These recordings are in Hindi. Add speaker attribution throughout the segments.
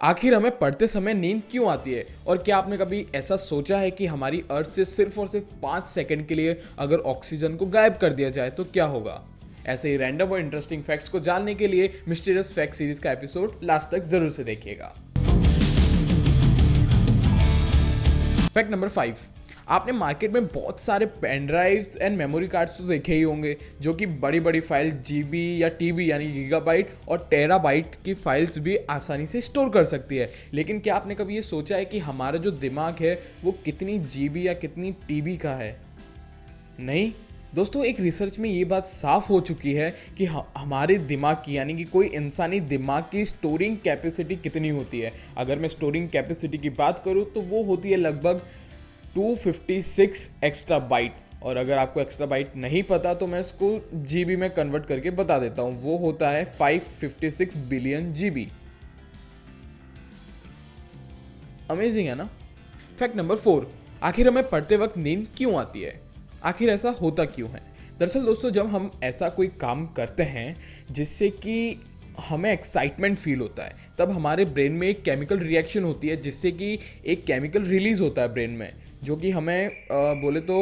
Speaker 1: आखिर हमें पढ़ते समय नींद क्यों आती है और क्या आपने कभी ऐसा सोचा है कि हमारी अर्थ से सिर्फ और सिर्फ 5 सेकंड के लिए अगर ऑक्सीजन को गायब कर दिया जाए तो क्या होगा। ऐसे ही रैंडम और इंटरेस्टिंग फैक्ट्स को जानने के लिए मिस्टीरियस फैक्ट सीरीज का एपिसोड लास्ट तक जरूर से देखिएगा। Fact number 5। आपने मार्केट में बहुत सारे pen drives and memory cards तो देखे ही होंगे जो कि बड़ी बड़ी फाइल जीबी या टीबी यानी गीगाबाइट और टेराबाइट की फाइल्स भी आसानी से स्टोर कर सकती है। लेकिन क्या आपने कभी ये सोचा है कि हमारा जो दिमाग है वो कितनी जीबी या कितनी टीबी का है? नहीं दोस्तों, एक रिसर्च में ये बात साफ हो चुकी है कि हमारे दिमाग की यानी कि कोई इंसानी दिमाग की स्टोरिंग कैपेसिटी कितनी होती है। अगर मैं स्टोरिंग कैपेसिटी की बात करूँ तो वो होती है लगभग 256 एक्स्ट्रा बाइट। और अगर आपको एक्स्ट्रा बाइट नहीं पता तो मैं इसको जीबी में कन्वर्ट करके बता देता हूँ, वो होता है 556 बिलियन जीबी। अमेजिंग है ना। Fact number 4। आखिर हमें पढ़ते वक्त नींद क्यों आती है? आखिर ऐसा होता क्यों है? दरअसल दोस्तों, जब हम ऐसा कोई काम करते हैं जिससे कि हमें एक्साइटमेंट फील होता है तब हमारे ब्रेन में एक केमिकल रिएक्शन होती है जिससे कि एक केमिकल रिलीज होता है ब्रेन में जो कि हमें बोले तो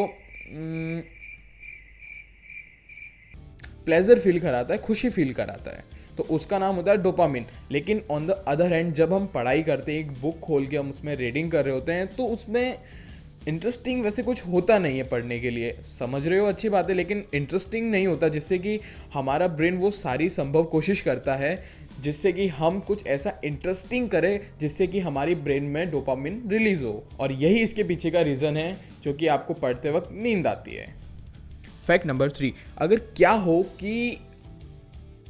Speaker 1: प्लेजर फील कराता है, खुशी फील कराता है। तो उसका नाम होता है डोपामिन। लेकिन ऑन द अदर हैंड जब हम पढ़ाई करते हैं, एक बुक खोल के हम उसमें रीडिंग कर रहे होते हैं तो उसमें इंटरेस्टिंग वैसे कुछ होता नहीं है पढ़ने के लिए, समझ रहे हो, अच्छी बात है, लेकिन इंटरेस्टिंग नहीं होता जिससे कि हमारा ब्रेन वो सारी संभव कोशिश करता है जिससे कि हम कुछ ऐसा इंटरेस्टिंग करें जिससे कि हमारी ब्रेन में डोपामिन रिलीज हो। और यही इसके पीछे का रीज़न है जो कि आपको पढ़ते वक्त नींद आती है। Fact number 3। अगर क्या हो कि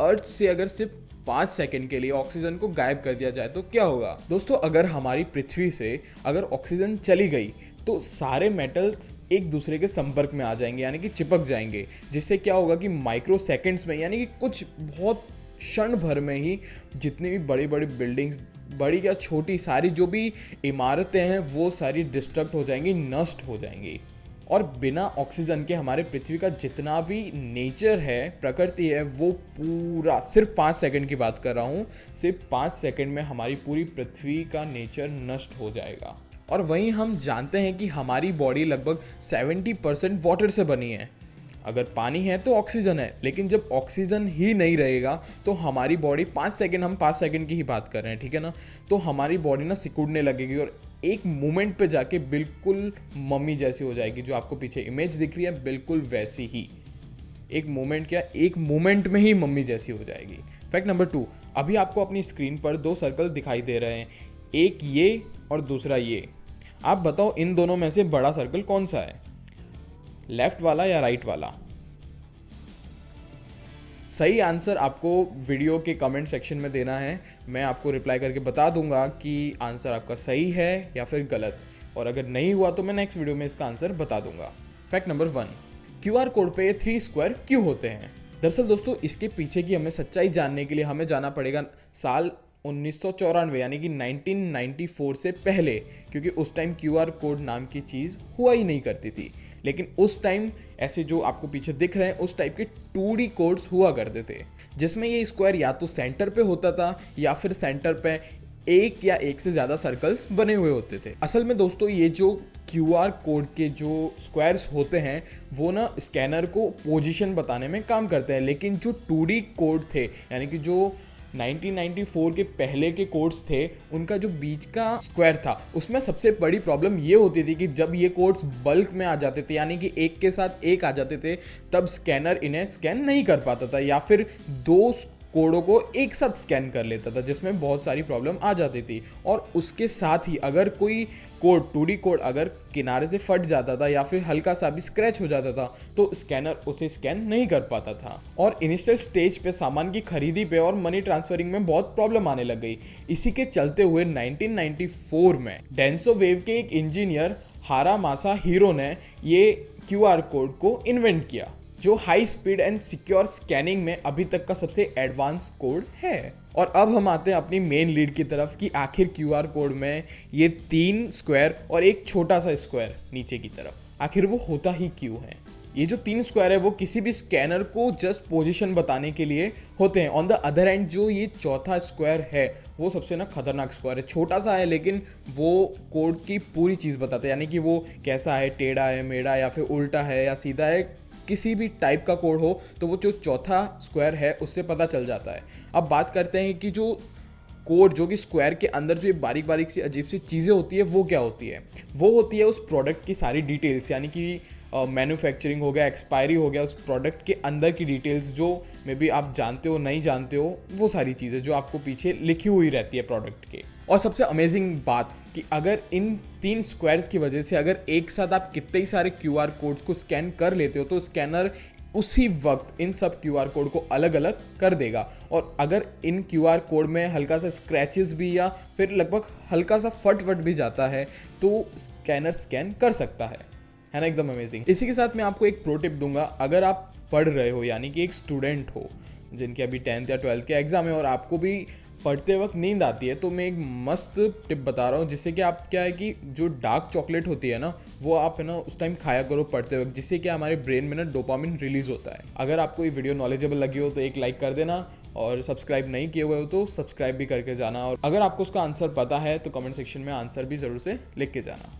Speaker 1: अर्थ से अगर सिर्फ 5 सेकंड के लिए ऑक्सीजन को गायब कर दिया जाए तो क्या होगा? दोस्तों, अगर हमारी पृथ्वी से अगर ऑक्सीजन चली गई तो सारे मेटल्स एक दूसरे के संपर्क में आ जाएंगे यानी कि चिपक जाएंगे, जिससे क्या होगा कि माइक्रो सेकेंड्स में यानी कि कुछ बहुत क्षण भर में ही जितनी भी बड़ी बड़ी बिल्डिंग्स, बड़ी या छोटी, सारी जो भी इमारतें हैं वो सारी डिस्ट्रक्ट हो जाएंगी, नष्ट हो जाएंगी। और बिना ऑक्सीजन के हमारे पृथ्वी का जितना भी नेचर है, प्रकृति है, वो पूरा, सिर्फ 5 सेकंड की बात कर रहा हूँ, सिर्फ 5 सेकंड में हमारी पूरी पृथ्वी का नेचर नष्ट हो जाएगा। और वहीं हम जानते हैं कि हमारी बॉडी लगभग 70% वाटर से बनी है। अगर पानी है तो ऑक्सीजन है, लेकिन जब ऑक्सीजन ही नहीं रहेगा तो हमारी बॉडी 5 सेकंड, हम 5 सेकंड की ही बात कर रहे हैं, ठीक है ना, तो हमारी बॉडी ना सिकुड़ने लगेगी और एक मोमेंट पे जाके बिल्कुल मम्मी जैसी हो जाएगी। जो आपको पीछे इमेज दिख रही है बिल्कुल वैसी ही, एक मोमेंट क्या, एक मोमेंट में ही मम्मी जैसी हो जाएगी। Fact number 2। अभी आपको अपनी स्क्रीन पर 2 सर्कल दिखाई दे रहे हैं, एक ये और दूसरा ये। आप बताओ इन दोनों में से बड़ा सर्कल कौन सा है, लेफ्ट वाला या राइट वाला? सही आंसर आपको वीडियो के कमेंट सेक्शन में देना है। मैं आपको रिप्लाई करके बता दूंगा कि आंसर आपका सही है या फिर गलत, और अगर नहीं हुआ तो मैं नेक्स्ट वीडियो में इसका आंसर बता दूंगा। Fact number 1। QR कोड पे 3 स्क्वायर क्यों होते हैं? दरअसल दोस्तों, इसके पीछे की हमें सच्चाई जानने के लिए हमें जाना पड़ेगा साल 1994 यानी कि 1994 से पहले, क्योंकि उस टाइम QR कोड नाम की चीज़ हुआ ही नहीं करती थी। लेकिन उस टाइम ऐसे जो आपको पीछे दिख रहे हैं उस टाइप के 2D कोड्स हुआ करते थे जिसमें ये स्क्वायर या तो सेंटर पे होता था या फिर सेंटर पे एक या एक से ज़्यादा सर्कल्स बने हुए होते थे। असल में दोस्तों, ये जो QR कोड के जो स्क्वायर्स होते हैं वो ना स्कैनर को पोजीशन बताने में काम करते हैं, लेकिन जो 2D कोड थे यानी कि जो 1994 के पहले के कोड्स थे उनका जो बीच का स्क्वायर था उसमें सबसे बड़ी प्रॉब्लम ये होती थी कि जब ये कोड्स बल्क में आ जाते थे यानी कि एक के साथ एक आ जाते थे तब स्कैनर इन्हें स्कैन नहीं कर पाता था या फिर 2 कोडों को एक साथ स्कैन कर लेता था, जिसमें बहुत सारी प्रॉब्लम आ जाती थी। और उसके साथ ही अगर कोई कोड, 2D कोड अगर किनारे से फट जाता था या फिर हल्का सा भी स्क्रैच हो जाता था तो स्कैनर उसे स्कैन नहीं कर पाता था। और इनिशियल स्टेज पे सामान की खरीदी पे और मनी ट्रांसफरिंग में बहुत प्रॉब्लम आने लग गई। इसी के चलते हुए 1994 में डेंसो वेव के एक इंजीनियर हारा मासा हीरो ने ये QR कोड को इन्वेंट किया, जो high speed and secure scanning में अभी तक का सबसे एडवांस कोड है। और अब हम आते हैं अपनी मेन लीड की तरफ कि आखिर QR कोड में ये 3 स्क्वायर और एक छोटा सा स्क्वायर नीचे की तरफ, आखिर वो होता ही क्यों है? ये जो 3 स्क्वायर है वो किसी भी स्कैनर को जस्ट पोजीशन बताने के लिए होते हैं। ऑन द अदर एंड जो ये चौथा स्क्वायर है वो सबसे ना खतरनाक स्क्वायर है। छोटा सा है लेकिन वो कोड की पूरी चीज़ बताता है, यानी कि वो कैसा है, टेढ़ा है, मेढ़ा या फिर उल्टा है या सीधा है, किसी भी टाइप का कोड हो तो वो जो चौथा स्क्वायर है उससे पता चल जाता है। अब बात करते हैं कि जो कोड, जो कि स्क्वायर के अंदर जो ये बारीक बारीक सी अजीब सी चीज़ें होती है वो क्या होती है। वो होती है उस प्रोडक्ट की सारी डिटेल्स, यानी कि मैन्युफैक्चरिंग हो गया, एक्सपायरी हो गया, उस प्रोडक्ट के अंदर की डिटेल्स जो मे बी आप जानते हो नहीं जानते हो, वो सारी चीज़ें जो आपको पीछे लिखी हुई रहती है प्रोडक्ट के। और सबसे अमेजिंग बात कि अगर इन 3 स्क्वायर्स की वजह से अगर एक साथ आप कितने ही सारे QR कोड्स को स्कैन कर लेते हो तो स्कैनर उसी वक्त इन सब QR कोड को अलग अलग कर देगा। और अगर इन QR कोड में हल्का सा स्क्रैचेस भी या फिर लगभग हल्का सा फट भी जाता है तो स्कैनर स्कैन कर सकता है ना, एकदम अमेजिंग। इसी के साथ मैं आपको एक प्रो टिप दूंगा। अगर आप पढ़ रहे हो, यानी कि एक स्टूडेंट हो जिनके अभी 10th या 12th के एग्जाम है और आपको भी पढ़ते वक्त नींद आती है, तो मैं एक मस्त टिप बता रहा हूँ, जिससे कि आप क्या है कि जो डार्क चॉकलेट होती है ना, वो आप है ना उस टाइम खाया करो पढ़ते वक्त, जिससे कि हमारे ब्रेन में ना डोपामिन रिलीज होता है। अगर आपको ये वीडियो नॉलेजेबल लगी हो तो एक लाइक कर देना, और सब्सक्राइब नहीं किए हुए हो तो सब्सक्राइब भी करके जाना, और अगर आपको उसका आंसर पता है तो कमेंट सेक्शन में आंसर भी ज़रूर से लिख के जाना।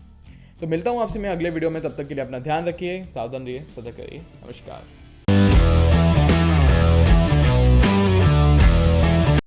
Speaker 1: तो मिलता हूँ आपसे मैं अगले वीडियो में, तब तक के लिए अपना ध्यान रखिए, सावधान रहिए, सतर्क रहिए। नमस्कार।